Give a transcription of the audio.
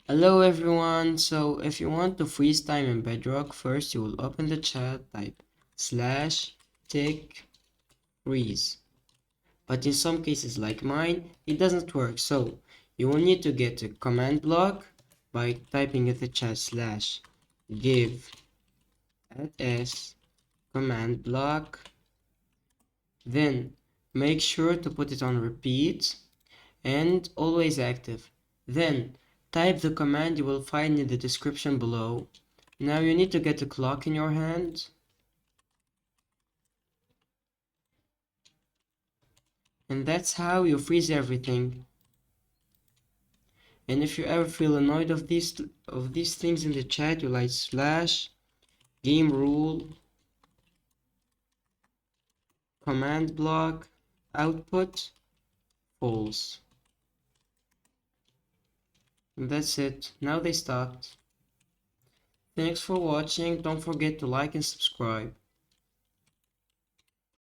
Hello everyone, so if you want to freeze time in Bedrock, first you will open the chat, type /tick freeze. But in some cases like mine, it doesn't work, so you will need to get a command block by typing in the chat /give @s command block. Then make sure to put it on repeat and always active. Then type the command you will find in the description below. Now you need to get a clock in your hand. And that's how you freeze everything. And if you ever feel annoyed of these things in the chat, you like /game rule command block output false. And that's it. Now they stopped. Thanks for watching. Don't forget to like and subscribe.